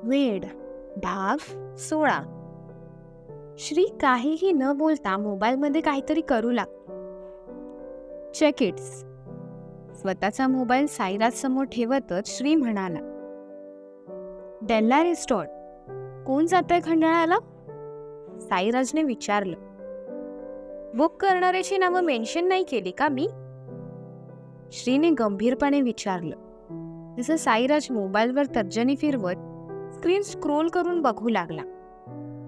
वेड भाग 16. श्री काहीही न बोलता मोबाईलमध्ये काहीतरी करू लागतो. Check it's. स्वतःचा मोबाईल साईराज समोर ठेवतच श्री म्हणाला, डेल्ला रिस्टॉर्ट. कोण जातंय खंडाळ्याला? साईराजने विचारलं. बुक करणाऱ्याची नावं मेन्शन नाही केली का मी? श्रीने गंभीरपणे विचारलं. जसं साईराज मोबाईलवर तर्जनी फिरवत स्क्रीन स्क्रोल करून बघू लागला.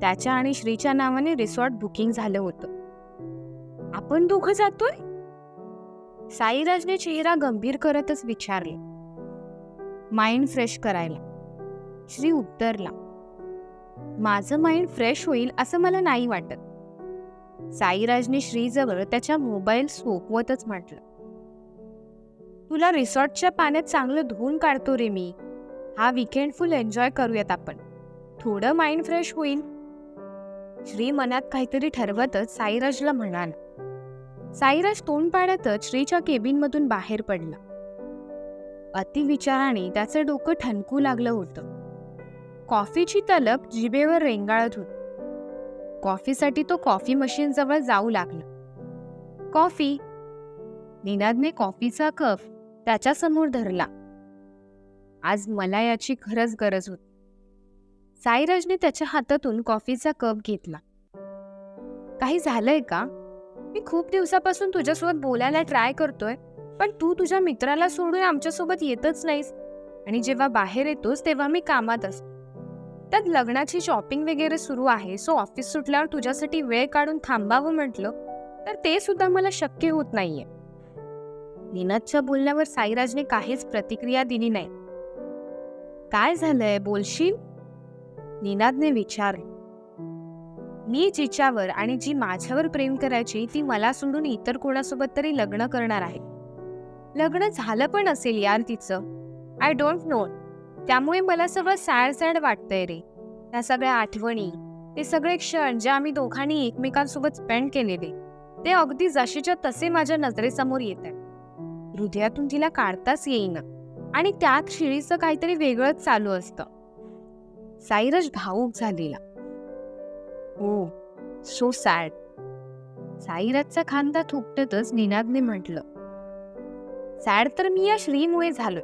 त्याच्या आणि श्रीच्या नावाने रिसॉर्ट बुकिंग झालं होतं. आपण दोघं जातोय? साईराजने चेहरा गंभीर करतच विचारले. माइंड फ्रेश करायला. श्री उत्तरला. माझं माइंड फ्रेश होईल असं मला नाही वाटत. साईराजने श्रीजवळ त्याच्या मोबाईल सोपवतच म्हटलं. तुला रिसॉर्टच्या पाण्यात चांगलं धुवून काढतो रे मी. हा वीकेंड फुल एन्जॉय करूयात आपण. थोडं माइंड फ्रेश होईल. श्री मनात काहीतरी ठरवतच साईराजला म्हणाला. साईराज तोंड पाडतच श्रीच्या केबिनमधून बाहेर पडला. अतिविचाराने त्याचं डोकं ठणकू लागलं होतं. कॉफीची तलप जिभेवर रेंगाळत होती. कॉफीसाठी तो कॉफी मशीन जवळ जाऊ लागला. कॉफी. निनादने कॉफीचा कप त्याच्यासमोर धरला. आज मला याची खरंच गरज होती. साईराजने त्याच्या हातातून कॉफीचा कप घेतला. काही झालंय का? मी खूप दिवसापासून तुझ्यासोबत बोलायला ट्राय करतोय, पण तू तुझ्या मित्राला सोडून आमच्यासोबत येतच नाहीस. आणि जेव्हा बाहेर येतोस तेव्हा मी कामात असतो. त्यात लग्नाची शॉपिंग वगैरे सुरू आहे, सो ऑफिस सुटल्यावर तुझ्यासाठी वेळ काढून थांबावं म्हटलं तर ते सुद्धा मला शक्य होत नाहीये. निनादच्या बोलण्यावर साईराजने काहीच प्रतिक्रिया दिली नाही. काय झालंय, बोलशील? निनादने विचारलं. मी जिच्यावर आणि जी माझ्यावर प्रेम करायची ती मला सोडून इतर कोणासोबत तरी लग्न करणार आहे. लग्न झालं पण असेल यार तिचं. I don't know. त्यामुळे मला सगळं सॅड सॅड वाटतंय रे. त्या सगळ्या आठवणी, ते सगळे क्षण जे आम्ही दोघांनी एकमेकांसोबत स्पेंड केलेले, ते अगदी जशीच्या तसे माझ्या नजरेसमोर येत आहे. हृदयातून तिला काढताच येईना. आणि त्यात शिळीचं काहीतरी वेगळंच चालू असतं. साईराज भावूक झालेला. हो, सो सॅड. साईराजचा खांदा थुकतच निनादने म्हटलं. सॅड तर मी या श्रीमुळे झालोय.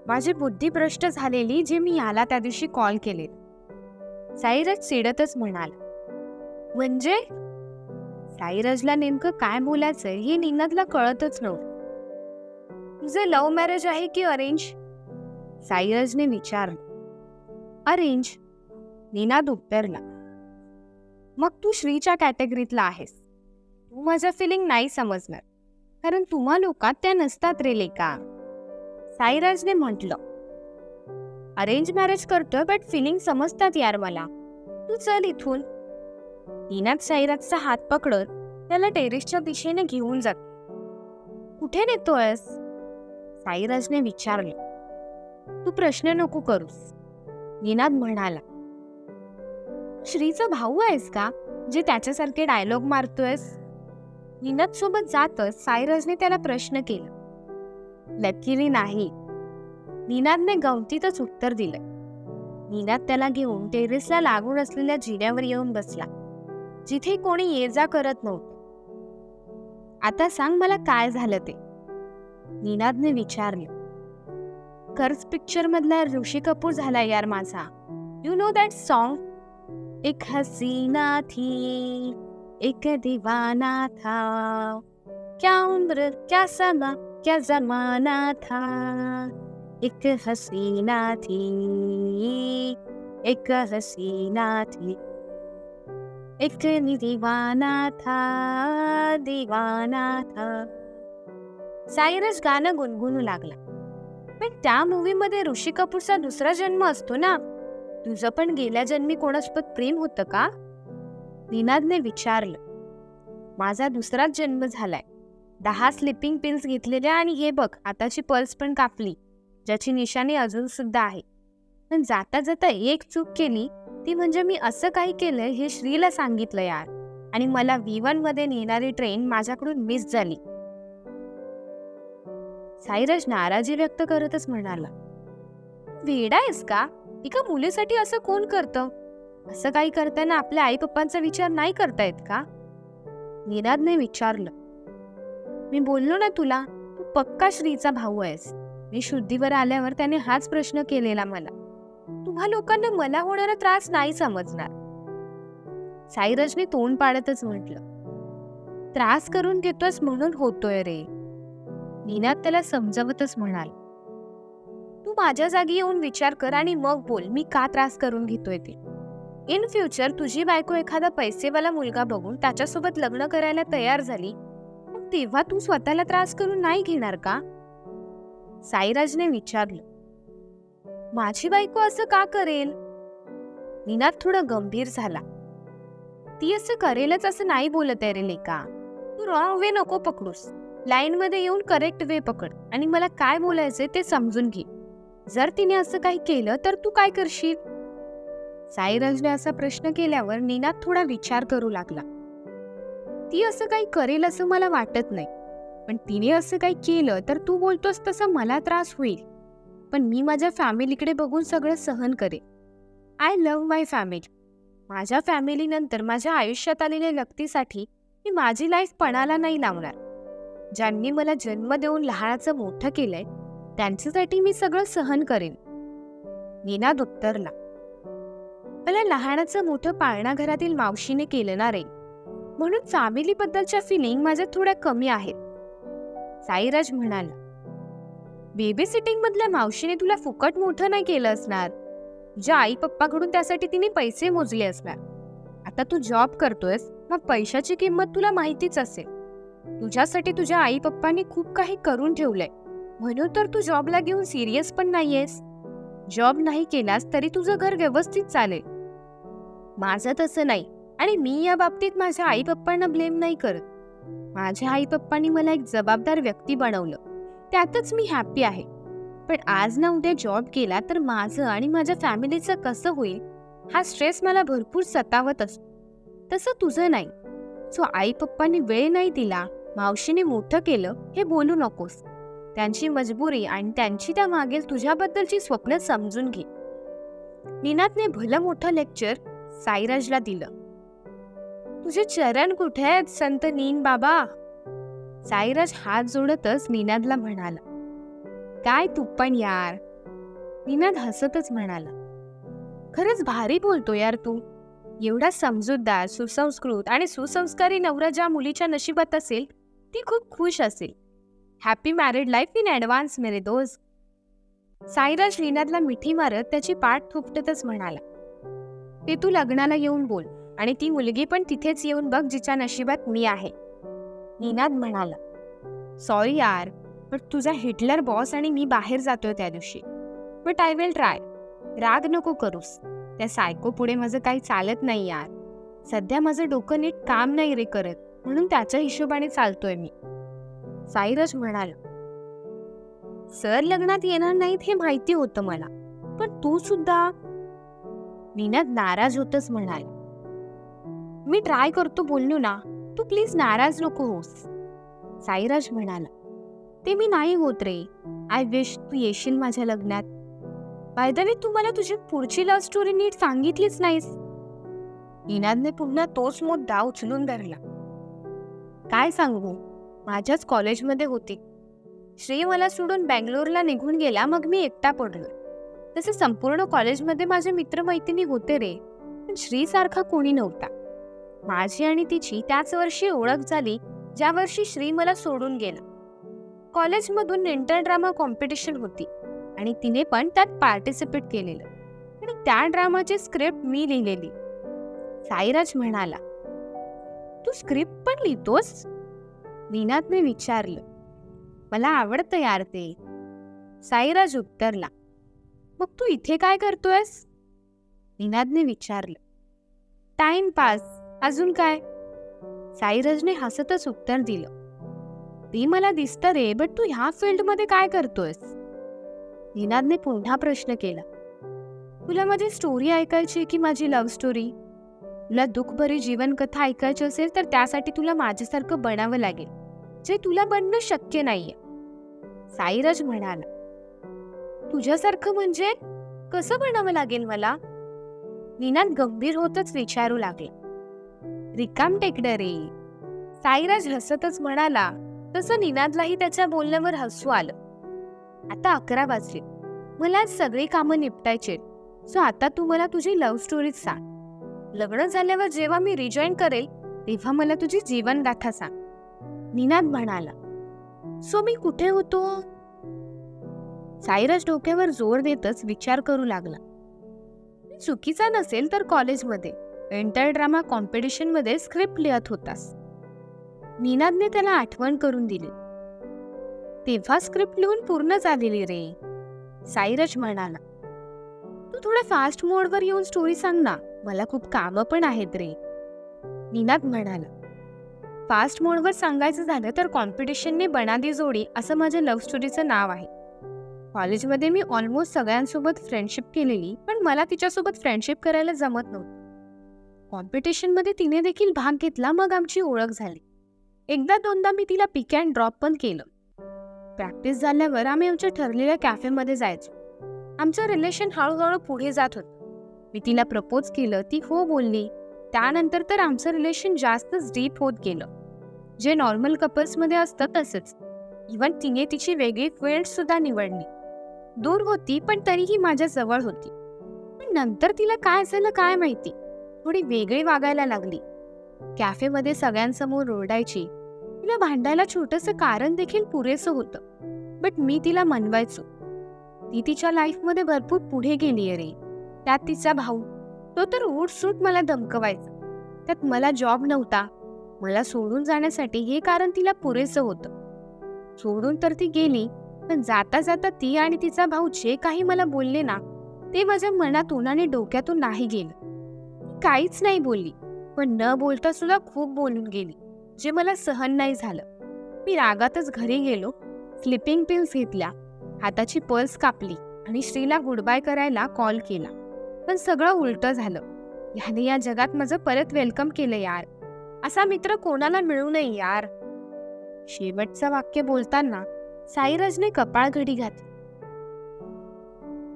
माझी बुद्धी भ्रष्ट झालेली, जे मी याला त्या दिवशी कॉल केले. साईराज चिडतच म्हणाला. म्हणजे? साईराजला नेमकं काय बोलायचंय हे निनादला कळतच नव्हतं. तुझे लव्ह मॅरेज आहे की अरेंज? साईराजने विचारलं. अरेंज. निनाद उत्तरला. मग तू श्रीच्या कॅटेगरीतला आहेस. तू माझ्या फिलिंग नाही समजणार, कारण तुम्हा लोकात त्या नसतात रे लेका. साईराजने म्हटलं. अरेंज मॅरेज करतोय बट फिलिंग समजतात यार मला. तू चल इथून. निनाद साईराजचा हात पकडत त्याला टेरेसच्या दिशेने घेऊन जात. कुठे नेतोयस? साईराजने विचारले. तू प्रश्न नको करूस, निनाद म्हणाला. श्रीचा भाऊ आहेस का, जे त्याच्यासारखे डायलॉग मारतोयस? निनाद सोबत जातच साईराजने त्याला प्रश्न केला. लकीली नाही, निनादने गमतीतच उत्तर दिलं. निनाद त्याला घेऊन टेरेसला लागून असलेल्या जिन्यावर येऊन बसला, जिथे कोणी ये जा करत नव्हतं. आता सांग मला काय झालं ते, निनादने विचारलं. कर्ज पिक्चर मधला ऋषी कपूर झाला यार माझा. You know that song? एक हसीना थी, एक दीवाना था, क्या उम्र क्या समा क्या जमाना था, एक हसीना थी, एक हसीना थी, एक दीवाना था, दीवाना था. साईराज गाणं गुणगुणू लागला. पण त्या मूवी मध्ये ऋषी कपूरचा दुसरा जन्म असतो ना. तुझं पण गेल्या जन्मी कोणासोबत प्रेम होतं का? निनादने विचारलं. माझा दुसराच जन्म झालाय. 10 स्लिपिंग पिल्स घेतलेल्या आणि हे बघ आताची पल्स पण कापली, ज्याची निशाणी अजून सुद्धा आहे. पण जाता जाता एक चूक केली, ती म्हणजे मी असं काही केलं हे श्रीला सांगितलं यार. आणि मला V1 मध्ये नेणारी ट्रेन माझ्याकडून मिस झाली. साईराज नाराजी व्यक्त करतच म्हणाला. वेडा आहेस का? एका मुलीसाठी असं कोण करतं? असं काही करताना आपल्या आई पप्पांचा विचार नाही करतायत का? निनादने विचारलं. मी बोललो ना तुला, तू पक्का श्रीचा भाऊ आहेस. मी शुद्धीवर आल्यावर त्याने हाच प्रश्न केलेला मला. तुम्हा लोकांना मला होणारा त्रास नाही समजणार. साईराजने तोंड पाडतच म्हटलं. त्रास करून घेतोस म्हणून होतोय रे. निनाद त्याला समजावतच म्हणाल. तू माझ्या जागी येऊन विचार कर आणि मग बोल मी का त्रास करून घेतोय ते. इन फ्युचर तुझी बायको एखादा पैसेवाला मुलगा बघून त्याच्यासोबत लग्न करायला तयार झाली, मग तेव्हा तू स्वतःला त्रास करून नाही घेणार का? साईराजने विचारलं. माझी बायको असं का करेल? निनाद थोडा गंभीर झाला. ती असं करेलच असं नाही बोलत आहे रे लेका. तू रॉंग वे नको पकडूस. लाईन मध्ये येऊन करेक्ट वे पकड आणि मला काय बोलायचंय ते समजून घे. जर तिने असं काही केलं तर तू काय करशील? साईराजने असा प्रश्न केल्यावर निनाद थोडा विचार करू लागला. ती असं काही करेल असं मला वाटत नाही, पण तिने असं काही केलं तर तू बोलतोस तसं मला त्रास होईल. पण मी माझ्या फॅमिलीकडे बघून सगळं सहन करेन. I love my family. माझ्या फॅमिलीनंतर माझ्या आयुष्यात आलेल्या व्यक्तीसाठी मी माझी लाईफ पणाला नाही लावणार. ज्यांनी मला जन्म देऊन लहानाचं मोठं केलंय त्यांच्यासाठी मी सगळं सहन करेन. निनाद उत्तरला. मला लहानाचं मोठं पाळणा घरातील मावशीने केलं ना रे, म्हणून फॅमिली बद्दलच्या फिलिंग माझ्या थोड्या कमी आहेत. साईराज म्हणाला. बेबी सिटिंग मधल्या मावशीने तुला फुकट मोठं नाही केलं असणार. तुझ्या आई पप्पाकडून त्यासाठी तिने पैसे मोजले असणार. आता तू जॉब करतोयस, मग पैशाची किंमत तुला माहितीच असेल. तुझ्यासाठी तुझ्या आई पप्पांनी खूप काही करून ठेवलंय, म्हणून तर तू जॉबला घेऊन सिरियस पण नाहीयेस. जॉब नाही केलास तरी तुझं घर व्यवस्थित चालेल. माझं तसं नाही आणि मी या बाबतीत माझ्या आई पप्पांना ब्लेम नाही करत. माझ्या आई पप्पांनी मला एक जबाबदार व्यक्ती बनवलं, त्यातच मी हॅप्पी आहे. पण आज ना उद्या जॉब केला तर माझं आणि माझ्या फॅमिलीचं कसं होईल हा स्ट्रेस मला भरपूर सतावत असतो. तसं तुझं नाही. सो आई पप्पांनी वेळ नाही दिला, मावशीने मोठं केलं हे बोलू नकोस. त्यांची मजबुरी आणि त्यांची त्या मागील तुझ्याबद्दलची स्वप्न समजून घे. निनादने भलं मोठं लेक्चर साईराजला दिलं. तुझे चरण कुठे आहेत संत नीन बाबा? साईराज हात जोडतच निनादला म्हणाला. काय तू पण यार. निनाद हसतच म्हणाला. खरंच भारी बोलतो यार तू. एवढा समजूतदार, सुसंस्कृत आणि सुसंस्कारी नवरा ज्या मुलीच्या नशिबात असेल ती खूप खुश असेल. Happy married life in advance मेरे दोस्त. साईराज निनादला मिठी मारत त्याची पाठ थोपटतच म्हणाला. ते तू लग्नाला येऊन बोल आणि ती मुलगी पण तिथेच येऊन बघ जिच्या नशिबात मी आहे. निनाद म्हणाला. सॉरी यार, पण तुझा हिटलर बॉस आणि मी बाहेर जातोय त्या दिवशी. But I will try. राग नको करूस. त्या सायको पुढे माझं काही चालत नाही यार. सध्या माझं डोकं नीट काम नाही रे करत, म्हणून त्याच्या हिशोबाने चालतोय मी. साईराज म्हणाला. सर लग्नात येणार नाहीत हे माहिती होतं मला, पण तू सुद्धा. निनाद नाराज होतच म्हणाल. मी ट्राय करतो बोललो ना, तू प्लीज नाराज नको होस. साईराज म्हणाला. ते मी नाही होत रे. आय विश तू येशील माझ्या लग्नात. बाय द वे, तू मला तुझी पुढची लव्ह स्टोरी नीट सांगितलीच नाहीस. निनादने पुन्हा तोच मुद्दा उचलून धरला. काय सांगू, माझ्याच कॉलेजमध्ये होती. श्री मला सोडून बँगलोरला निघून गेला, मग मी एकटा पडलो. तसे संपूर्ण कॉलेजमध्ये माझे मित्रमैत्रिणी होते रे, पण श्रीसारखा कोणी नव्हता. माझी आणि तिची त्याच वर्षी ओळख झाली ज्या वर्षी श्री मला सोडून गेला. कॉलेजमधून इंटर ड्रामा कॉम्पिटिशन होती आणि तिने पण त्यात पार्टिसिपेट केलेलं आणि त्या ड्रामाची स्क्रिप्ट मी लिहिलेली. साईराज म्हणाला. तू स्क्रिप्ट पण लिहितोस? निनादने विचारलं. मला आवडतं यार ते. साईराज उत्तरला. मग तू इथे काय करतोयस? निनादने विचारलं. टाइमपास, अजून काय? साईराजने हसतच उत्तर दिलं. ते मला दिसतं रे, बट तू ह्या फील्डमध्ये काय करतोयस? निनादने पुन्हा प्रश्न केला. तुला माझी स्टोरी ऐकायची की माझी लव्ह स्टोरी? तुला दुःखभरी जीवनकथा ऐकायची असेल तर त्यासाठी तुला माझ्यासारखं बनावं लागेल, जे तुला बनणं शक्य नाहीये. साईराज म्हणाला. तुझ्यासारखं म्हणजे? कसं बनावं लागेल मला? निनाद गंभीर होतच विचारू लागला. रिकाम टेकडं रे. साईराज हसतच म्हणाला. तसं निनादलाही त्याच्या बोलण्यावर हसू आलं. आता 11 वाजले. मला आज सगळी कामं निपटायचे. सो आता तू मला तुझी लव्ह स्टोरीज सांग. लग्न झाल्यावर जेव्हा मी रिजॉईन करेल तेव्हा मला तुझी जीवनगाथा सांग. निनाद म्हणाला. सो मी कुठे होतो? साईराज डोक्यावर जोर देतच विचार करू लागला. चुकीचा नसेल तर कॉलेजमध्ये एंटर ड्रामा कॉम्पिटिशन मध्ये स्क्रिप्ट लिहत होतास. निनादने त्याला आठवण करून दिली. तेव्हा स्क्रिप्ट लिहून पूर्ण झालेली रे. साईराज म्हणाला. तू थोड्या फास्ट मोडवर येऊन स्टोरी सांग ना, मला खूप कामं पण आहेत रे. निनाद म्हणाला. फास्ट मोडवर सांगायचं झालं तर कॉम्पिटिशनने बनादी जोडी असं माझ्या लव्ह स्टोरीचं नाव आहे. कॉलेजमध्ये मी ऑलमोस्ट सगळ्यांसोबत फ्रेंडशिप केलेली, पण मला तिच्यासोबत फ्रेंडशिप करायला जमत नव्हतं. कॉम्पिटिशनमध्ये तिने देखील भाग घेतला, मग आमची ओळख झाली. एकदा दोनदा मी तिला पिक अँड ड्रॉप पण केलं. प्रॅक्टिस झाल्यावर आम्ही आमच्या ठरलेल्या कॅफेमध्ये जायचो. आमचं रिलेशन हळूहळू पुढे जात होतं. मी तिला प्रपोज केलं, ती हो बोलली. त्यानंतर तर आमचं रिलेशन जास्तच डीप होत गेलं. जे नॉर्मल कपल्समध्ये असतं तसंच. इव्हन तिने तिची वेगळी फ्रेंड सुद्धा निवडली. दूर होती पण तरीही माझ्या जवळ होती. पण नंतर तिला काय झालं काय माहिती, थोडी वेगळी वागायला लागली. कॅफेमध्ये सगळ्यांसमोर ओरडायची. तिला भांडायला छोटंसं कारण देखील पुरेसं होतं. बट मी तिला मनवायचो. ती तिच्या लाईफमध्ये भरपूर पुढे गेलीये रे. त्यात तिचा भाऊ, तो तर उठसूट मला धमकवायचा. त्यात मला जॉब नव्हता. मला सोडून जाण्यासाठी हे कारण तिला पुरेसं होतं. सोडून तर ती गेली, पण जाता जाता ती आणि तिचा भाऊ जे काही मला बोलले ना, ते माझ्या मनातून आणि डोक्यातून नाही गेलं. ती काहीच नाही बोलली, पण न बोलता सुद्धा खूप बोलून गेली, जे मला सहन नाही झालं. मी रागातच घरी गेलो. स्लिपिंग पिल्स घेतल्या, हाताची पल्स कापली आणि श्रीला गुड बाय करायला कॉल केला. पण सगळं उलटं झालं. ह्याने या जगात माझं परत वेलकम केलं यार. असा मित्र कोणाला मिळू नये यार. शेवटचं वाक्य बोलताना साईराजने कपाळ घडी घातली.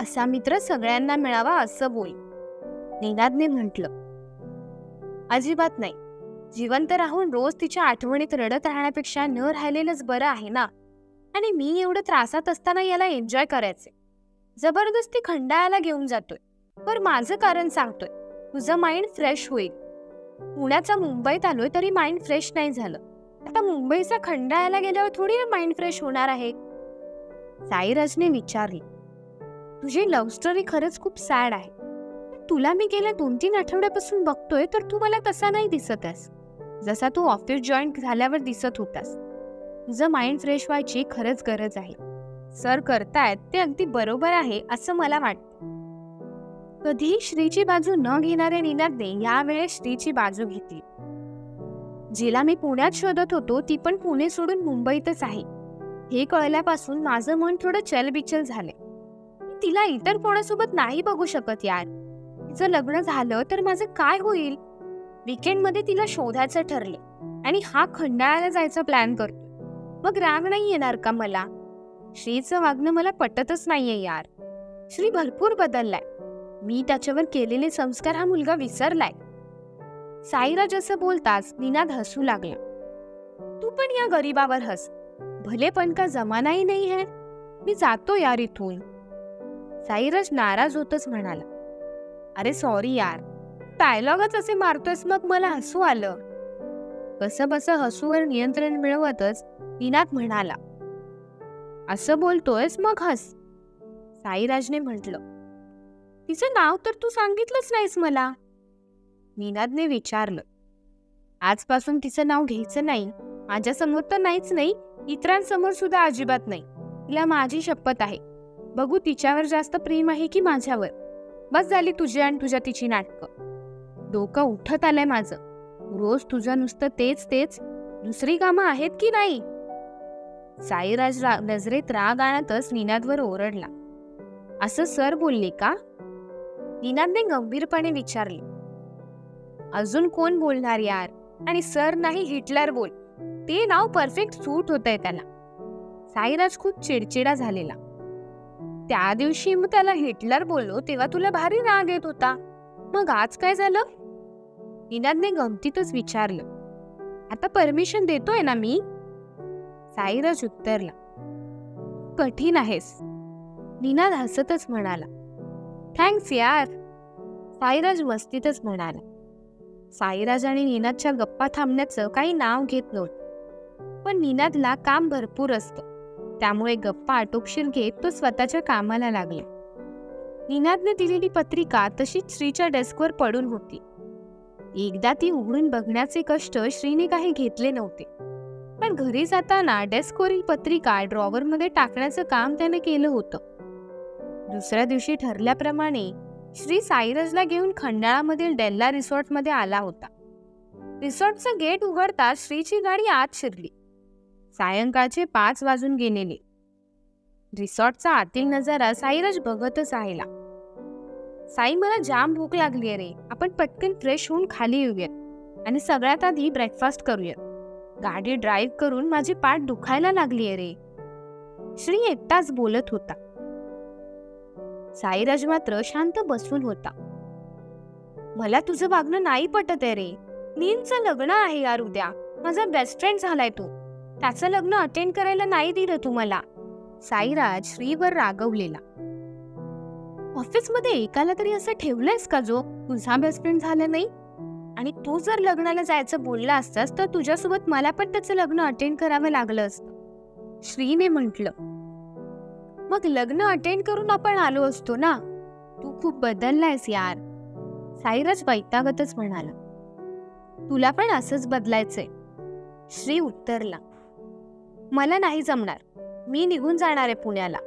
असा मित्र सगळ्यांना मिळावा असं बोल, निनादने म्हटलं. अजिबात नाही. जिवंत राहून रोज तिच्या आठवणीत रडत राहण्यापेक्षा न राहिलेलंच बरं आहे ना. आणि मी एवढं त्रासात असताना याला एन्जॉय करायचे. जबरदस्ती खंडाळायला घेऊन जातोय. पर माझं कारण सांगतोय, तुझं माइंड फ्रेश होईल. पुण्याचा मुंबईत आलोय तरी माइंड फ्रेश नाही झालं. आता मुंबईचा खंडाळायला गेल्यावर थोडी माइंड फ्रेश होणार आहे. साईराजने विचारले. तुझी लव्ह स्टोरी खरंच खूप सॅड आहे. तुला मी गेल्या 2-3 आठवड्यापासून बघतोय तर तू मला तसा नाही दिसत आहेस, जसा तू ऑफिस जॉईन झाल्यावर दिसत होतास. तुझं माइंड फ्रेश व्हायची खरंच गरज आहे. सर करतायत ते अगदी बरोबर आहे असं मला वाटतं. कधीही श्रीची बाजू न घेणाऱ्या निनादने यावेळेस श्रीची बाजू घेतली. जिला मी पुण्यात शोधत होतो ती पण पुणे सोडून मुंबईतच आहे. हे कळल्यापासून माझं मन थोडं चलबिचल झालंय. तिला इतर कोणासोबत नाही बघू शकत यार. तिचं लग्न झालं तर माझं काय होईल? वीकेंडमध्ये तिला शोधायचं ठरले आणि हा खंडाळायला जायचा प्लॅन करतो. मग राग नाही येणार का मला? श्रीचं वागणं मला पटतच नाहीये यार. श्री भरपूर बदललाय. मी त्याच्यावर केलेले संस्कार हा मुलगा विसरलाय. साईराज असं बोलताच निनाद हसू लागला. तू पण या गरीबावर हस. भले पण का जमानाही नाही है. मी जातो यार इथून. साईराज नाराज होतच म्हणाला. अरे सॉरी यार, डायलॉगच असे मारतोयस मग मला हसू आलं. कसं बसं हसूवर नियंत्रण मिळवतच निनाद म्हणाला. असं बोलतोयस मग हस. साईराजने म्हटलं. तिचं नाव तर तू सांगितलंच नाहीस मला. निनादने विचारलं. आजपासून तिचं नाव घ्यायचं नाही. माझ्यासमोर तर नाहीच नाही, इतरांसमोर सुद्धा अजिबात नाही. तिला माझी शपथ आहे. बघू तिच्यावर जास्त प्रेम आहे की माझ्यावर. बस झाली तुझी आणि तुझ्या तिची नाटकं. डोकं उठत आलंय माझं. रोज तुझं नुसतं तेच तेच. दुसरी कामं आहेत की नाही? साईराज नजरेत राग आणतच निनादवर ओरडला. असं सर बोलले का? निनादने गंभीरपणे विचारले. अजून कोण बोलणार यार? आणि सर नाही हिटलर बोल. ते नाव परफेक्ट सूट होतंय त्याला. साईराज खूप चिडचिडा झालेला. त्या दिवशी मग त्याला हिटलर बोललो तेव्हा तुला भारी राग येत होता, मग आज काय झालं? निनादने गमतीतच विचारलं. आता परमिशन देतोय ना मी? साईराज उत्तरला. कठीण आहेस. निनाद हसतच म्हणाला. थँक्स यार. साईराज मस्तीतच म्हणाला. साईराज आणि निनादच्या गप्पा थांबण्याचं काही नाव घेत नव्हतं, पण निनादला काम भरपूर असतं, त्यामुळे गप्पा आटोपशीर घेत तो स्वतःच्या कामाला लागला. निनादने दिलेली पत्रिका तशीच श्रीच्या डेस्कवर पडून होती. एकदा ती उघडून बघण्याचे कष्ट श्रीने काही घेतले नव्हते, पण घरी जाताना डेस्कवरील पत्रिका ड्रॉवरमध्ये टाकण्याचं काम त्याने केलं होतं. दुसऱ्या दिवशी ठरल्याप्रमाणे श्री साईराजला घेऊन खंडाळामधील डेल्ला रिसॉर्टमध्ये आला होता. रिसॉर्टचं गेट उघडताच श्रीची गाडी आत शिरली. सायंकाळचे 5 वाजून गेलेले. रिसॉर्टचा आतील नजारा साईराज बघतच राहिला. साई, मला जाम भूक लागली रे, आपण पटकन फ्रेश होऊन खाली येऊयात आणि सगळ्यात आधी ब्रेकफास्ट करूयात. गाडी ड्राईव्ह करून माझी पाठ दुखायला लागलीये रे. श्री एकटाच बोलत होता. साईराज मात्र शांत बसून होता. मला तुझं वागणं नाही पटत आहे रे. नीलचं लग्न आहे यार उद्या. माझा बेस्ट फ्रेंड झालाय तो. त्याचं लग्न अटेंड करायला नाही दिलं तू मला. साईराज श्रीवर रागवलेला. ऑफिसमध्ये एकाला तरी असं ठेवलंयस का जो तुझा बेस्ट फ्रेंड झाला नाही? आणि तू जर लग्नाला जायचं बोलला असतास तर तुझ्यासोबत मला पण त्याचं लग्न अटेंड करावं लागलं असतं. श्रीने म्हटलं. मग लग्न अटेंड करून आपण आलो असतो ना. तू खूप बदललायस यार. साईराज वैतागतच म्हणाला. तुला पण असंच बदलायचंय. श्री उत्तरला. मला नाही जमणार. मी निघून जाणार आहे पुण्याला.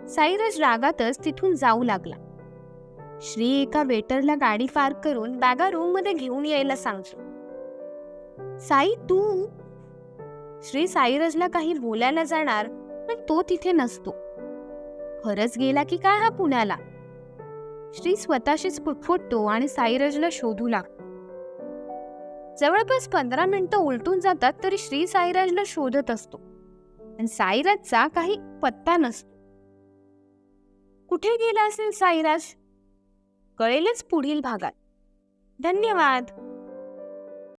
साईराज रागातच तिथून जाऊ लागला. श्री एका वेटरला गाडी पार्क करून बॅगा रूममध्ये घेऊन यायला सांगतो. साई तू. श्री साईराजला काही बोलायला जाणार, पण तो तिथे नसतो. खरंच गेला की काय हा पुण्याला? श्री स्वतःशीच पुटफुटतो आणि साईराजला शोधू लागतो. जवळपास 15 मिनिटं उलटून जातात तरी श्री साईराजला शोधत असतो, आणि साईराजचा काही पत्ता नसतो. कुठे गेला असेल साईराज? कळेलच पुढील भागात. धन्यवाद.